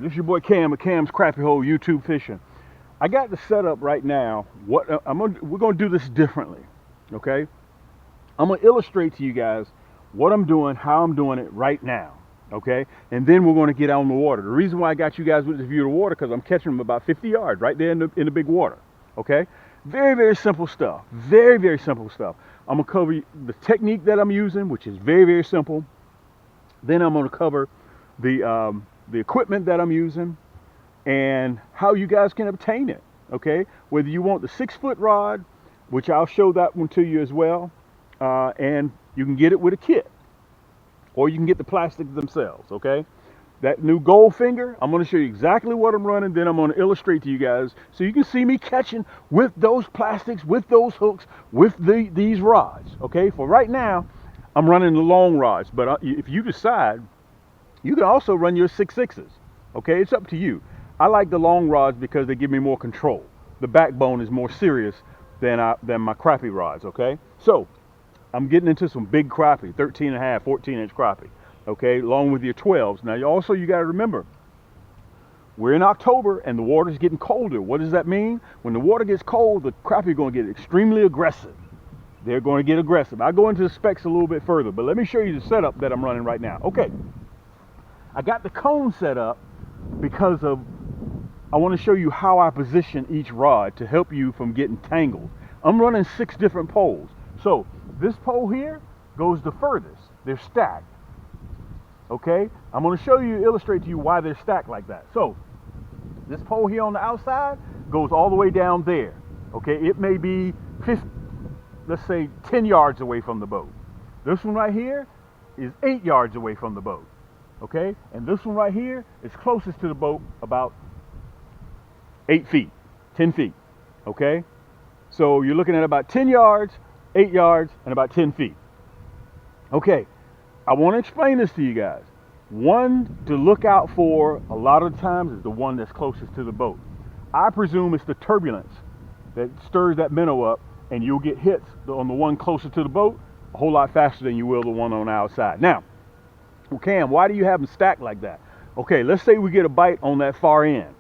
This is your boy Cam at Cam's Crappie Hole YouTube Fishing. I got the setup right now. We're gonna do this differently, okay? I'm gonna illustrate to you guys what I'm doing, how I'm doing it right now, okay? And then we're gonna get out on the water. The reason why I got you guys with this view of the water because I'm catching them about 50 yards right there in the big water, okay? Very, very simple stuff. Very, very simple stuff. I'm gonna cover the technique that I'm using, which is very, very simple. Then I'm gonna cover the equipment that I'm using and how you guys can obtain it, okay? Whether you want the 6-foot rod, which I'll show that one to you as well, and you can get it with a kit, or you can get the plastics themselves, okay? That new gold finger, I'm gonna show you exactly what I'm running, then I'm gonna illustrate to you guys so you can see me catching with those plastics, with those hooks, with these rods, okay? For right now, I'm running the long rods, but if you decide, you can also run your 6.6s, okay? It's up to you. I like the long rods because they give me more control. The backbone is more serious than my crappie rods, okay? So, I'm getting into some big crappie, 13 and a half, 14-inch crappie, okay? Along with your 12s. Now, you got to remember, we're in October and the water's getting colder. What does that mean? When the water gets cold, the crappie are going to get extremely aggressive. They're going to get aggressive. I'll go into the specs a little bit further, but let me show you the setup that I'm running right now. Okay. I got the cone set up because I want to show you how I position each rod to help you from getting tangled. I'm running 6 different poles. So this pole here goes the furthest. They're stacked. Okay? I'm going to show you, illustrate to you why they're stacked like that. So this pole here on the outside goes all the way down there. Okay? It may be 50, let's say 10 yards away from the boat. This one right here is 8 yards away from the boat. Okay, and this one right here is closest to the boat, about 8 feet, 10 feet. Okay, so you're looking at about 10 yards, 8 yards, and about 10 feet. Okay, I want to explain this to you guys. One to look out for a lot of times is the one that's closest to the boat. I presume it's the turbulence that stirs that minnow up, and you'll get hits on the one closer to the boat a whole lot faster than you will the one on the outside. Now, well, Cam, why do you have them stacked like that? Okay, let's say we get a bite on that far end.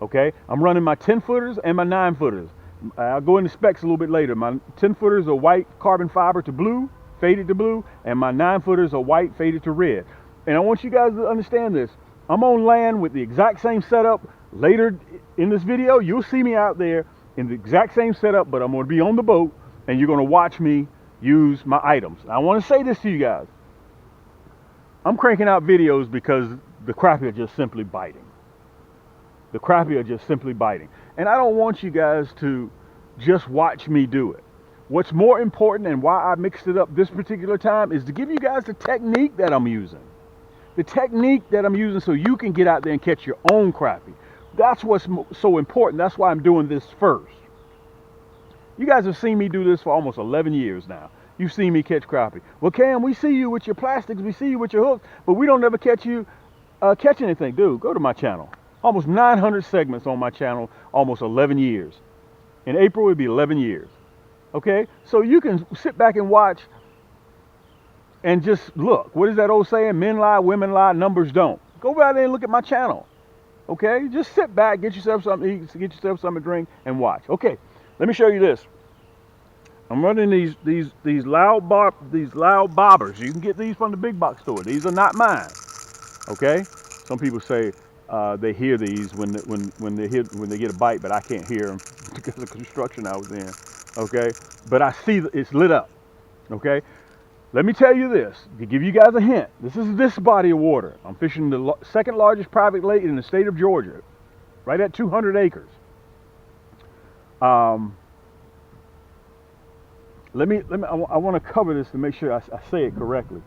Okay, I'm running my 10-footers and my 9-footers. I'll go into specs a little bit later. My 10-footers are white carbon fiber to blue, faded to blue, and my 9-footers are white faded to red. And I want you guys to understand this. I'm on land with the exact same setup. Later in this video, you'll see me out there in the exact same setup, but I'm going to be on the boat, and you're going to watch me use my items. I want to say this to you guys. I'm cranking out videos because the crappie are just simply biting. The crappie are just simply biting. And I don't want you guys to just watch me do it. What's more important and why I mixed it up this particular time is to give you guys the technique that I'm using. The technique that I'm using so you can get out there and catch your own crappie. That's what's so important. That's why I'm doing this first. You guys have seen me do this for almost 11 years now. You've seen me catch crappie. Well, Cam, we see you with your plastics, we see you with your hooks, but we don't ever catch you catch anything. Dude, go to my channel. Almost 900 segments on my channel, almost 11 years. In April, it'll be 11 years. Okay? So you can sit back and watch and just look. What is that old saying? Men lie, women lie, numbers don't. Go right there and look at my channel. Okay? Just sit back, get yourself something to eat, get yourself something to drink, and watch. Okay, let me show you this. I'm running these loud bobbers. You can get these from the big box store. These are not mine. Okay? Some people say they hear these when they get a bite, but I can't hear them because of the construction I was in. Okay? But I see it's lit up. Okay? Let me tell you this to give you guys a hint. This is this body of water. I'm fishing the second largest private lake in the state of Georgia, right at 200 acres. I want to cover this to make sure I say it correctly.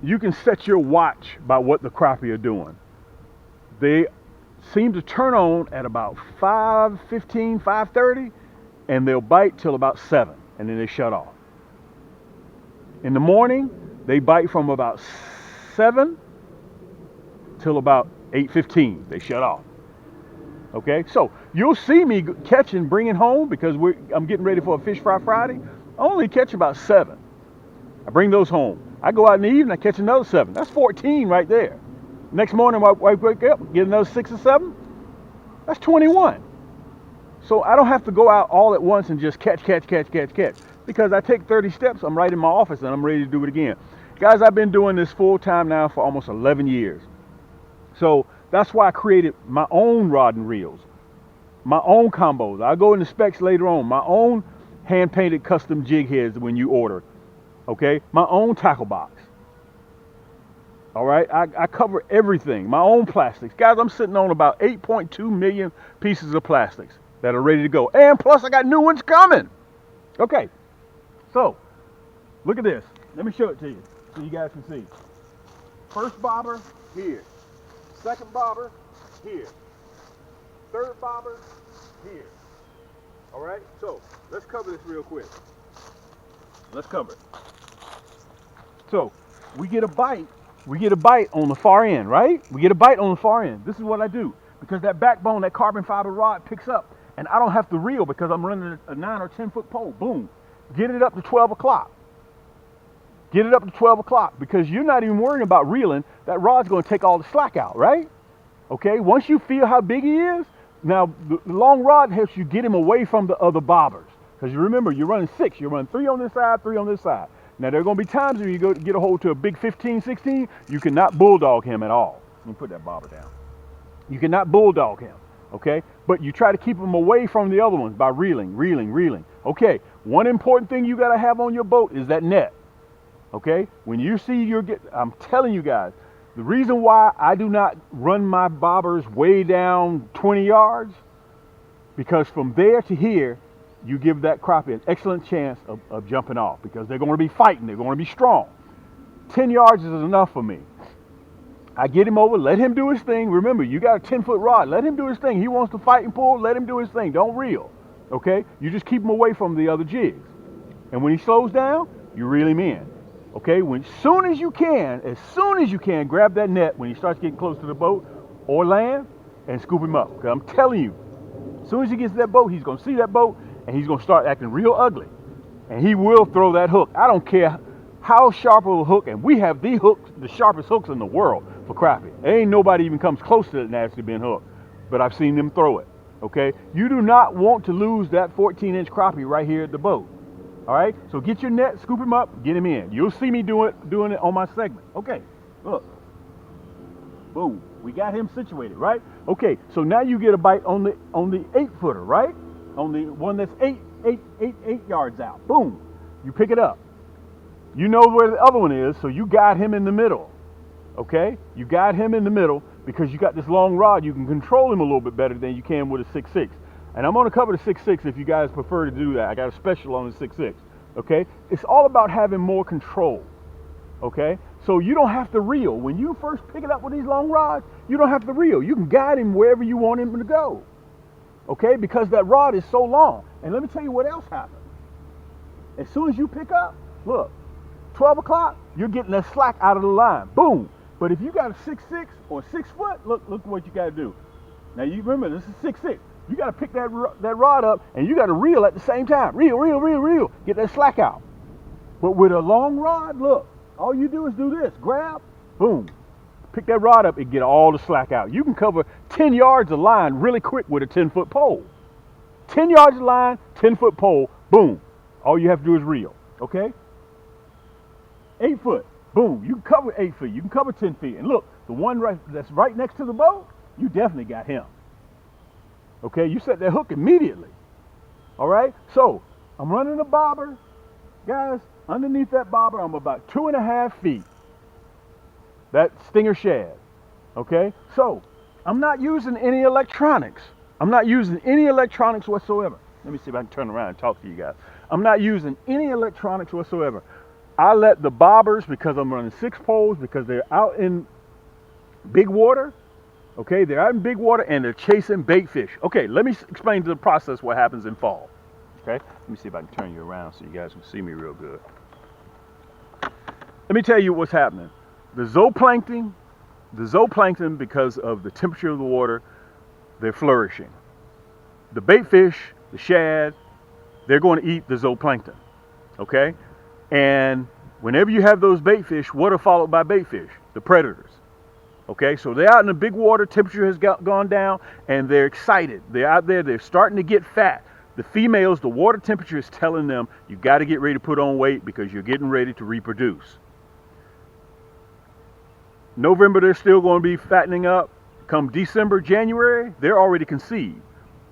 You can set your watch by what the crappie are doing. They seem to turn on at about 5:15, 5:30, and they'll bite till about 7, and then they shut off. In the morning, they bite from about 7 till about 8:15. They shut off. Okay, so you'll see me catching, bringing home, because I'm getting ready for a Fish Fry Friday. I only catch about 7. I bring those home. I go out in the evening, I catch another 7. That's 14 right there. Next morning, I wake up, get another 6 or 7. That's 21. So I don't have to go out all at once and just catch. Because I take 30 steps, I'm right in my office and I'm ready to do it again. Guys, I've been doing this full time now for almost 11 years. So that's why I created my own rod and reels, my own combos. I'll go into specs later on, my own hand painted custom jig heads when you order, okay? My own tackle box. All right, I cover everything, my own plastics. Guys, I'm sitting on about 8.2 million pieces of plastics that are ready to go. And plus I got new ones coming. Okay, so look at this. Let me show it to you so you guys can see. First bobber, here. Second bobber, here. Third bobber, here. All right, so let's cover this real quick. Let's cover it. So we get a bite on the far end, right? We get a bite on the far end. This is what I do, because that backbone, that carbon fiber rod picks up, and I don't have to reel because I'm running a 9 or 10 foot pole. Boom. Get it up to 12 o'clock. Get it up to 12 o'clock, because you're not even worrying about reeling. That rod's going to take all the slack out, right? Okay, once you feel how big he is, now the long rod helps you get him away from the other bobbers. Because you remember, you're running 6. You're running 3 on this side, 3 on this side. Now, there are going to be times when you go to get a hold to a big 15, 16, you cannot bulldog him at all. Let me put that bobber down. You cannot bulldog him, okay? But you try to keep him away from the other ones by reeling. Okay, one important thing you got to have on your boat is that net, okay? When you see I'm telling you guys, the reason why I do not run my bobbers way down 20 yards, because from there to here, you give that crappie an excellent chance of jumping off, because they're going to be fighting. They're going to be strong. 10 yards is enough for me. I get him over, let him do his thing. Remember, you got a 10-foot rod. Let him do his thing. He wants to fight and pull, let him do his thing. Don't reel, okay? You just keep him away from the other jigs. And when he slows down, you reel him in, okay? As soon as you can, grab that net when he starts getting close to the boat or land and scoop him up. Because I'm telling you, as soon as he gets to that boat, he's going to see that boat, and he's going to start acting real ugly. And he will throw that hook. I don't care how sharp of a hook, and we have the sharpest hooks in the world for crappie. There ain't nobody even comes close to that nasty bin hook, but I've seen them throw it, okay? You do not want to lose that 14-inch crappie right here at the boat, all right? So get your net, scoop him up, get him in. You'll see me doing it on my segment. Okay, look. Boom, we got him situated, right? Okay, so now you get a bite on the 8-footer, right? On the one that's 8 yards out. Boom, you pick it up. You know where the other one is, so you guide him in the middle, okay? You guide him in the middle because you got this long rod. You can control him a little bit better than you can with a 6.6. And I'm going to cover the 6.6 if you guys prefer to do that. I got a special on the 6.6, okay? It's all about having more control, okay? So you don't have to reel. When you first pick it up with these long rods, you don't have to reel. You can guide him wherever you want him to go, okay? Because that rod is so long. And let me tell you what else happens. As soon as you pick up, look, 12 o'clock, you're getting that slack out of the line. Boom. But if you got a 6.6 or 6 foot, look what you got to do. Now, you remember, this is 6.6. You got to pick that rod up, and you got to reel at the same time. Reel. Get that slack out. But with a long rod, look, all you do is do this. Grab, boom. Pick that rod up and get all the slack out. You can cover 10 yards of line really quick with a 10-foot pole. 10 yards of line, 10-foot pole, boom. All you have to do is reel, okay? 8 foot, boom. You can cover 8 feet. You can cover 10 feet. And look, the one that's right next to the boat, you definitely got him. Okay, you set that hook immediately. All right, so I'm running a bobber. Guys, underneath that bobber, I'm about 2.5 feet. That stinger shad. Okay, so I'm not using any electronics. I'm not using any electronics whatsoever. Let me see if I can turn around and talk to you guys. I'm not using any electronics whatsoever. I let the bobbers, because I'm running 6 poles, because they're out in big water. Okay, they're out in big water and they're chasing bait fish. Okay, let me explain to the process what happens in fall. Okay, let me see if I can turn you around so you guys can see me real good. Let me tell you what's happening. The zooplankton, because of the temperature of the water, they're flourishing. The bait fish, the shad, they're going to eat the zooplankton. Okay, and whenever you have those bait fish, what are followed by bait fish? The predators. Okay, so they're out in the big water, temperature has gone down, and they're excited. They're out there, they're starting to get fat. The females, the water temperature is telling them, you got to get ready to put on weight because you're getting ready to reproduce. November, they're still going to be fattening up. Come December, January, they're already conceived.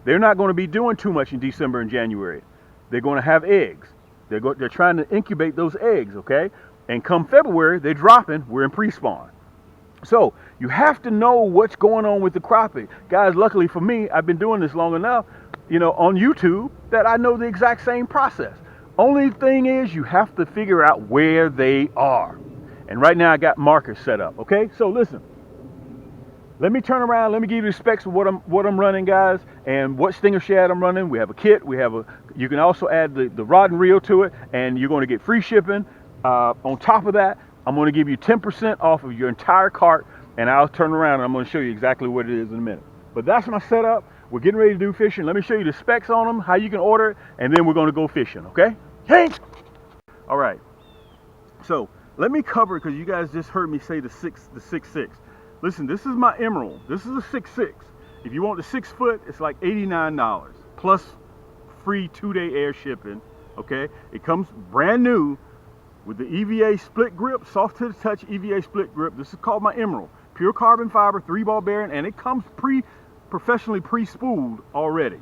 They're not going to be doing too much in December and January. They're going to have eggs. They're trying to incubate those eggs, okay? And come February, they're dropping. We're in pre-spawn. So you have to know what's going on with the crappie. Guys, luckily for me, I've been doing this long enough, on YouTube, that I know the exact same process. Only thing is you have to figure out where they are. And right now I got markers set up, okay? So listen, let me turn around. Let me give you the specs of what I'm running, guys, and what stinger shad I'm running. We have a kit. You can also add the rod and reel to it, and you're going to get free shipping. On top of that, I'm going to give you 10% off of your entire cart, and I'll turn around and I'm going to show you exactly what it is in a minute. But that's my setup. We're getting ready to do fishing. Let me show you the specs on them, how you can order it, and then we're going to go fishing, okay? Hey! All right. So let me cover, because you guys just heard me say the 6'6". Listen, this is my emerald. This is a 6'6". If you want the 6 foot, it's like $89 plus free 2-day air shipping, okay? It comes brand new with the EVA split grip, soft to the touch EVA split grip. This is called my emerald. Pure carbon fiber, 3-ball bearing, and it comes professionally pre-spooled already,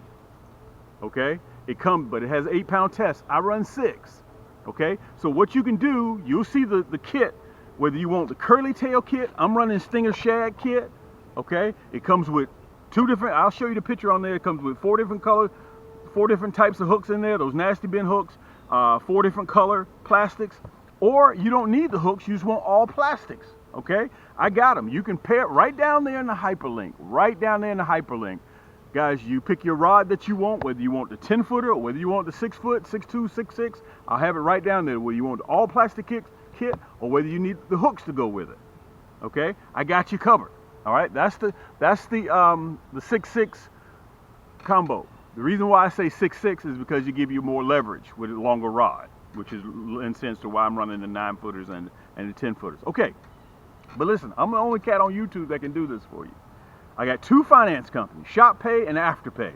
okay? But it has 8-pound test. I run 6, okay? So what you can do, you'll see the kit, whether you want the curly tail kit, I'm running stinger shad kit, okay? It comes with 2 different, I'll show you the picture on there. It comes with 4 different colors, 4 different types of hooks in there, those nasty bin hooks, 4 different color plastics, or you don't need the hooks, you just want all plastics, okay? I got them. You can pair it right down there in the hyperlink, Guys, you pick your rod that you want, whether you want the 10-footer or whether you want the 6 foot, 6'2", 6'6", I'll have it right down there, whether you want the all plastic kit or whether you need the hooks to go with it, okay? I got you covered, all right? That's the 6'6" combo. The reason why I say 6'6" is because you give you more leverage with a longer rod, which is in sense to why I'm running the 9-footers and the 10-footers. Okay, but listen, I'm the only cat on YouTube that can do this for you. I got 2 finance companies, Shop Pay and Afterpay.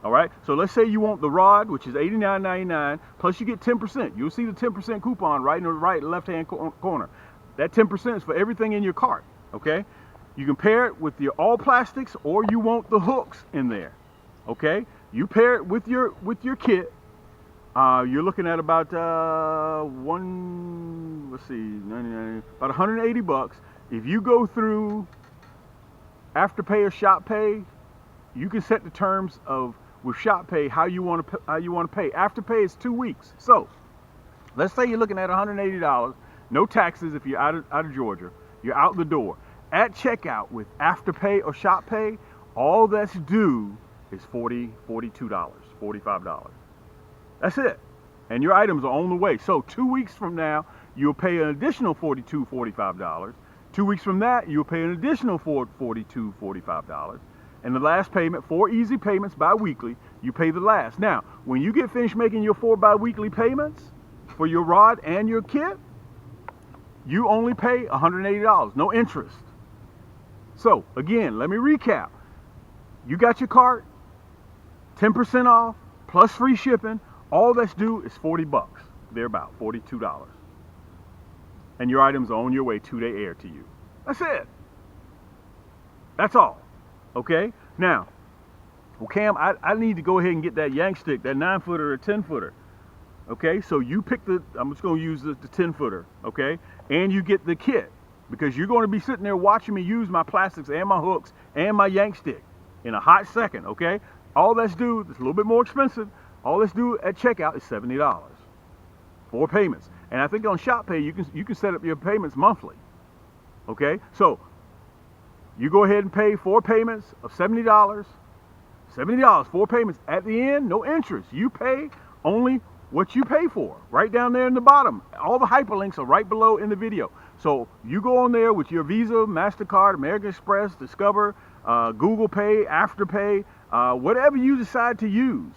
All right, so let's say you want the rod, which is $89.99, plus you get 10%. You'll see the 10% coupon right in the left-hand corner. That 10% is for everything in your cart, okay? You can pair it with your all plastics, or you want the hooks in there, okay? You pair it with your kit. You're looking at about about 180 bucks. If you go through Afterpay or Shop Pay, you can set the terms of with Shop Pay how you want to pay. Afterpay is 2 weeks. So let's say you're looking at $180, no taxes if you're out of Georgia. You're out the door. At checkout with Afterpay or Shop Pay, all that's due is $42, $45. That's it. And your items are on the way. So 2 weeks from now, you'll pay an additional $42, $45. 2 weeks from that, you'll pay an additional $42, $45. And the last payment, 4 easy payments bi-weekly, you pay the last. Now, when you get finished making your 4 bi-weekly payments for your rod and your kit, you only pay $180, no interest. So, again, let me recap. You got your cart, 10% off, plus free shipping. All that's due is 40 bucks. They're about $42. And your items are on your way 2-day air to you. That's it. That's all. Okay? Now, well, Cam, I need to go ahead and get that yank stick, that 9-footer or 10-footer. Okay? So you pick I'm just going to use the 10-footer. Okay? And you get the kit. Because you're going to be sitting there watching me use my plastics and my hooks and my yank stick in a hot second. Okay? All that's due, it's a little bit more expensive. All that's due at checkout is $70. 4 payments. And I think on Shop Pay, you can set up your payments monthly. Okay? So you go ahead and pay 4 payments of $70. $70, 4 payments. At the end, no interest. You pay only what you pay for. Right down there in the bottom. All the hyperlinks are right below in the video. So you go on there with your Visa, MasterCard, American Express, Discover, Google Pay, Afterpay, whatever you decide to use.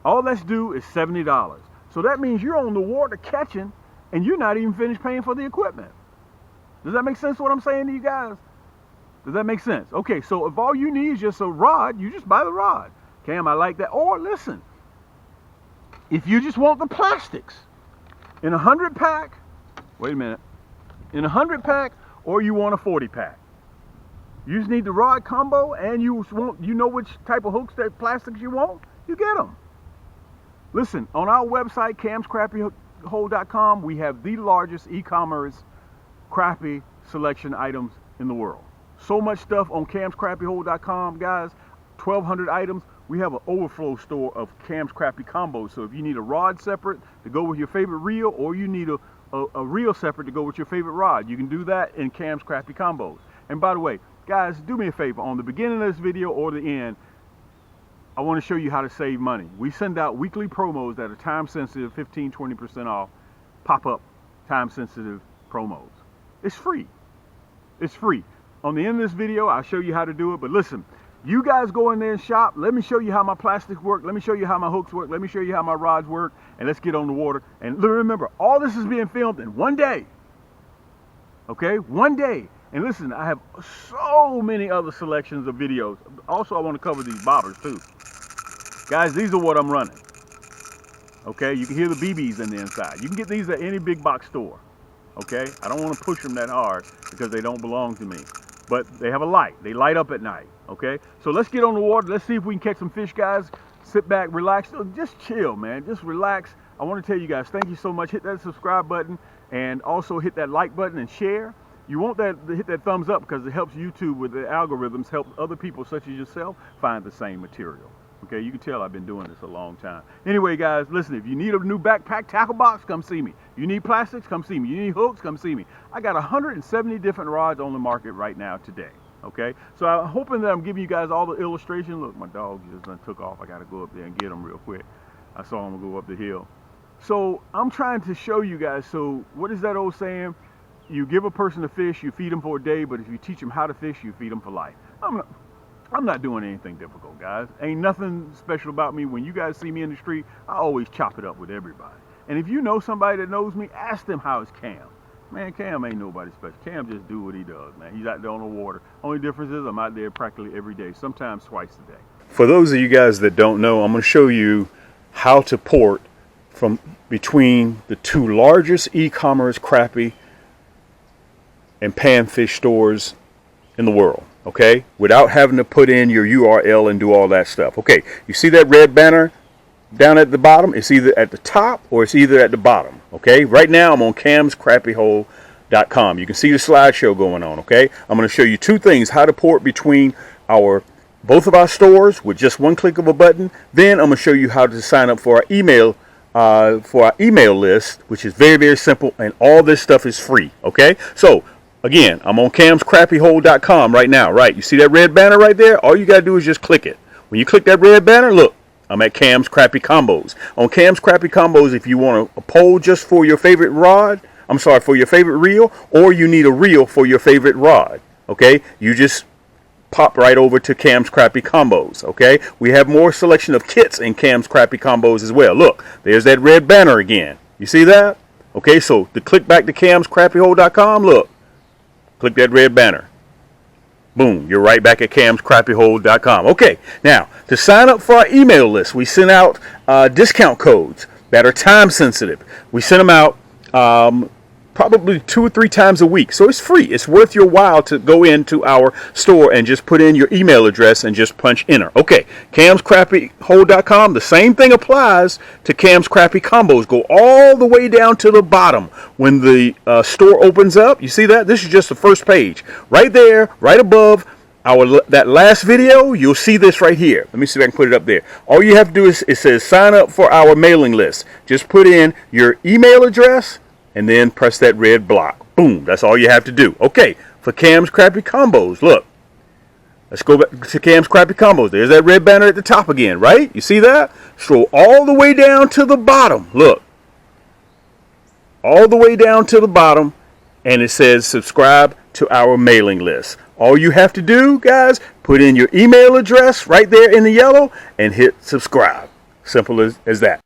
All that's due is $70. So that means you're on the water catching and you're not even finished paying for the equipment. Does that make sense what I'm saying to you guys? Does that make sense? Okay, so if all you need is just a rod, you just buy the rod. Cam, I like that. Or listen, if you just want the plastics in a 100 pack, wait a minute, in a 100 pack, or you want a 40 pack. You just need the rod combo, and you know which type of hooks, that plastics you want, you get them. Listen, on our website, camscrappyhole.com, we have the largest e-commerce crappie selection items in the world. So much stuff on camscrappyhole.com, guys. 1,200 items. We have an overflow store of Cam's Crappie combos. So if you need a rod separate to go with your favorite reel, or you need a reel separate to go with your favorite rod, you can do that in Cam's Crappie combos. And by the way, guys, do me a favor. On the beginning of this video or the end, I want to show you how to save money. We send out weekly promos that are time sensitive, 15-20% off, pop-up time sensitive promos. It's free. It's free. On the end of this video, I'll show you how to do it. But listen, you guys go in there and shop. Let me show you how my plastics work. Let me show you how my hooks work. Let me show you how my rods work. And let's get on the water. And remember, all this is being filmed in one day. Okay? One day. And listen, I have so many other selections of videos. Also, I want to cover these bobbers too. Guys, these are what I'm running. Okay? You can hear the BBs in the inside. You can get these at any big box store. Okay? I don't want to push them that hard because they don't belong to me. But they have a light. They light up at night. Okay? So let's get on the water. Let's see if we can catch some fish, guys. Sit back, relax. Just chill, man. Just relax. I want to tell you guys, thank you so much. Hit that subscribe button and also hit that like button and share. You want that to hit that thumbs up because it helps YouTube with the algorithms, help other people such as yourself find the same material. Okay, you can tell I've been doing this a long time. Anyway, guys, listen, if you need a new backpack tackle box, come see me. You need plastics, come see me. You need hooks, come see me. I got 170 different rods on the market right now today. Okay, so I'm hoping that I'm giving you guys all the illustration. Look, my dog just took off. I got to go up there and get him real quick. I saw him go up the hill. So I'm trying to show you guys. So what is that old saying? You give a person a fish, you feed them for a day, but if you teach them how to fish, you feed them for life. I'm not doing anything difficult, guys. Ain't nothing special about me. When you guys see me in the street, I always chop it up with everybody. And if you know somebody that knows me, ask them how is Cam. Man, Cam ain't nobody special. Cam just do what he does, man. He's out there on the water. Only difference is I'm out there practically every day, sometimes twice a day. For those of you guys that don't know, I'm going to show you how to port from between the two largest e-commerce crappie and panfish stores in the world, okay, without having to put in your URL and do all that stuff. Okay, you see that red banner down at the bottom? It's either at the top or it's either at the bottom. Okay, right now I'm on camscrappyhole.com. You can see the slideshow going on. Okay, I'm going to show you two things: how to port between both of our stores with just one click of a button. Then I'm going to show you how to sign up for our email list, which is very, very simple, and all this stuff is free. Okay, so again, I'm on camscrappyhole.com right now, right? You see that red banner right there? All you got to do is just click it. When you click that red banner, look, I'm at Cam's Crappie Combos. On Cam's Crappie Combos, if you want a pole just for your favorite rod, for your favorite reel, or you need a reel for your favorite rod, okay? You just pop right over to Cam's Crappie Combos, okay? We have more selection of kits in Cam's Crappie Combos as well. Look, there's that red banner again. You see that? Okay, so to click back to camscrappyhole.com, look. Click that red banner. Boom, you're right back at camscrappyhole.com. Okay, now to sign up for our email list, we send out discount codes that are time sensitive. We send them out probably 2 or 3 times a week. So it's free. It's worth your while to go into our store and just put in your email address and just punch enter. Okay, camscrappyhole.com. The same thing applies to Cam's Crappie Combos. Go all the way down to the bottom. When the store opens up, you see that? This is just the first page. Right there, right above that last video, you'll see this right here. Let me see if I can put it up there. All you have to do is, it says sign up for our mailing list. Just put in your email address and then press that red block. Boom, that's all you have to do. Okay, for Cam's Crappie Combos, look. Let's go back to Cam's Crappie Combos. There's that red banner at the top again, right? You see that? Scroll all the way down to the bottom. Look. All the way down to the bottom, and it says subscribe to our mailing list. All you have to do, guys, put in your email address right there in the yellow and hit subscribe. Simple as that.